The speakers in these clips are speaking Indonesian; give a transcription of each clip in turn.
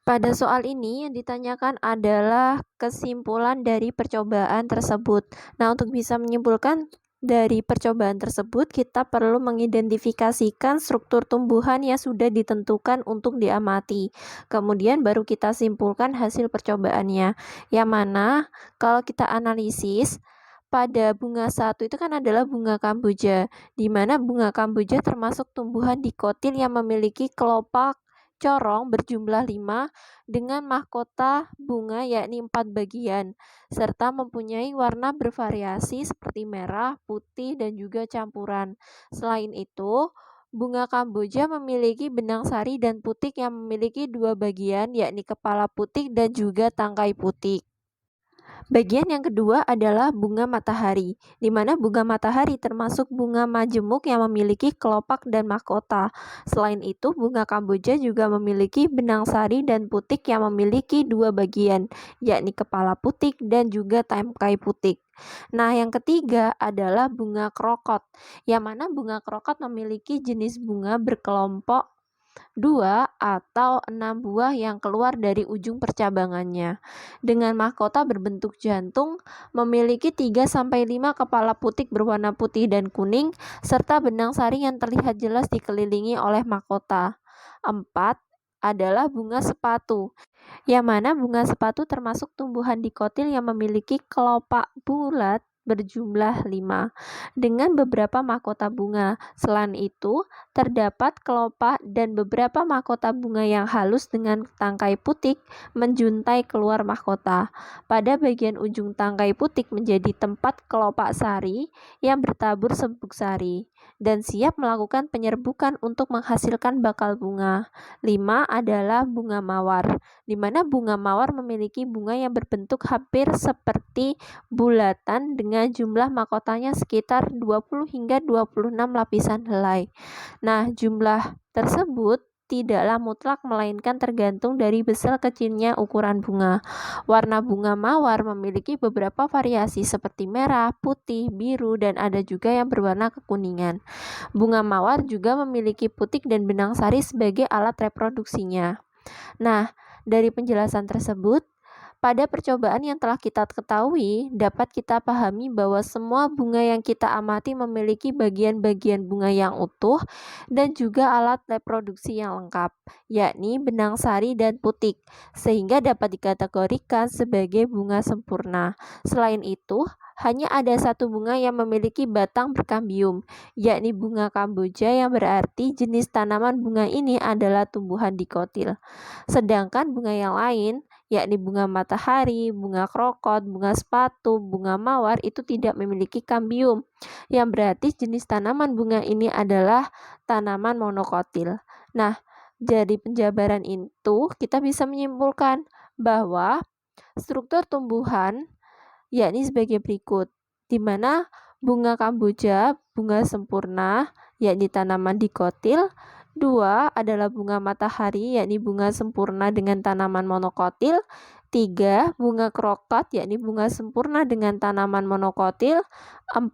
Pada soal ini yang ditanyakan adalah kesimpulan dari percobaan tersebut. Nah, untuk bisa menyimpulkan dari percobaan tersebut, kita perlu mengidentifikasikan struktur tumbuhan yang sudah ditentukan untuk diamati. Kemudian baru kita simpulkan hasil percobaannya. Yang mana kalau kita analisis, pada bunga satu itu kan adalah bunga kamboja, di mana bunga kamboja termasuk tumbuhan dikotil yang memiliki kelopak corong berjumlah 5 dengan mahkota bunga yakni 4 bagian, serta mempunyai warna bervariasi seperti merah, putih, dan juga campuran. Selain itu, bunga kamboja memiliki benang sari dan putik yang memiliki 2 bagian yakni kepala putik dan juga tangkai putik. Bagian yang kedua adalah bunga matahari, di mana bunga matahari termasuk bunga majemuk yang memiliki kelopak dan mahkota. Selain itu, bunga kamboja juga memiliki benang sari dan putik yang memiliki 2 bagian, yakni kepala putik dan juga tangkai putik. Nah, yang ketiga adalah bunga krokot, yang mana bunga krokot memiliki jenis bunga berkelompok 2 atau 6 buah yang keluar dari ujung percabangannya. Dengan mahkota berbentuk jantung, memiliki 3-5 kepala putik berwarna putih dan kuning, serta benang sari yang terlihat jelas dikelilingi oleh mahkota. 4 adalah bunga sepatu, yang mana bunga sepatu termasuk tumbuhan dikotil yang memiliki kelopak bulat berjumlah 5 dengan beberapa mahkota bunga. Selain itu, terdapat kelopak dan beberapa mahkota bunga yang halus dengan tangkai putik menjuntai keluar mahkota. Pada bagian ujung tangkai putik menjadi tempat kelopak sari yang bertabur serbuk sari dan siap melakukan penyerbukan untuk menghasilkan bakal bunga. 5 adalah bunga mawar, di mana bunga mawar memiliki bunga yang berbentuk hampir seperti bulatan dengan jumlah mahkotanya sekitar 20 hingga 26 lapisan helai. Nah, jumlah tersebut tidaklah mutlak melainkan tergantung dari besar kecilnya ukuran bunga. Warna bunga mawar memiliki beberapa variasi seperti merah, putih, biru, dan ada juga yang berwarna kekuningan. Bunga mawar juga memiliki putik dan benang sari sebagai alat reproduksinya. Nah, dari penjelasan tersebut, pada percobaan yang telah kita ketahui, dapat kita pahami bahwa semua bunga yang kita amati memiliki bagian-bagian bunga yang utuh dan juga alat reproduksi yang lengkap, yakni benang sari dan putik, sehingga dapat dikategorikan sebagai bunga sempurna. Selain itu, hanya ada satu bunga yang memiliki batang berkambium, yakni bunga kamboja, yang berarti jenis tanaman bunga ini adalah tumbuhan dikotil. Sedangkan bunga yang lain, yakni bunga matahari, bunga krokot, bunga sepatu, bunga mawar itu tidak memiliki kambium, yang berarti jenis tanaman bunga ini adalah tanaman monokotil. Nah, dari penjabaran itu kita bisa menyimpulkan bahwa struktur tumbuhan yakni sebagai berikut, di mana bunga kamboja, bunga sempurna, yakni tanaman dikotil. 2 adalah bunga matahari, yakni bunga sempurna dengan tanaman monokotil. 3 bunga krokot, yakni bunga sempurna dengan tanaman monokotil. 4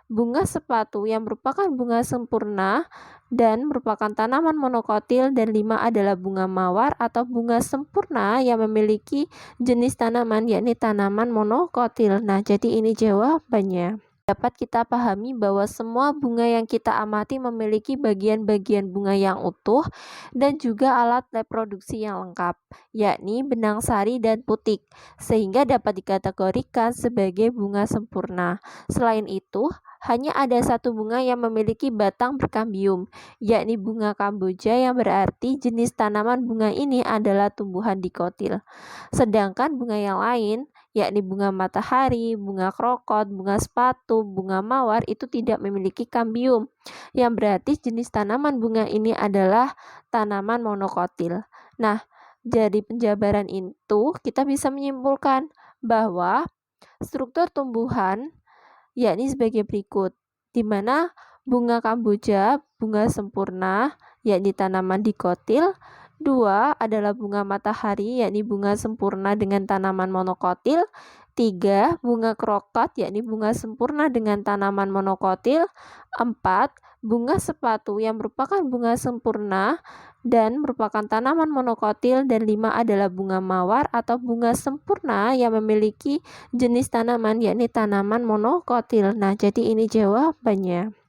bunga sepatu yang merupakan bunga sempurna dan merupakan tanaman monokotil. Dan 5 adalah bunga mawar atau bunga sempurna yang memiliki jenis tanaman yakni tanaman monokotil. Nah, jadi ini jawabannya. Dapat kita pahami bahwa semua bunga yang kita amati memiliki bagian-bagian bunga yang utuh dan juga alat reproduksi yang lengkap, yakni benang sari dan putik, sehingga dapat dikategorikan sebagai bunga sempurna. Selain itu, hanya ada satu bunga yang memiliki batang berkambium, yakni bunga kamboja, yang berarti jenis tanaman bunga ini adalah tumbuhan dikotil. Sedangkan bunga yang lain, yakni bunga matahari, bunga krokot, bunga sepatu, bunga mawar itu tidak memiliki kambium, yang berarti jenis tanaman bunga ini adalah tanaman monokotil. Nah, dari penjabaran itu kita bisa menyimpulkan bahwa struktur tumbuhan yakni sebagai berikut, di mana bunga kamboja, bunga sempurna, yakni tanaman dikotil. 2 adalah bunga matahari, yakni bunga sempurna dengan tanaman monokotil. 3. Bunga krokot, yakni bunga sempurna dengan tanaman monokotil. 4. Bunga sepatu yang merupakan bunga sempurna dan merupakan tanaman monokotil. Dan 5 adalah bunga mawar atau bunga sempurna yang memiliki jenis tanaman, yakni tanaman monokotil. Nah, jadi ini jawabannya.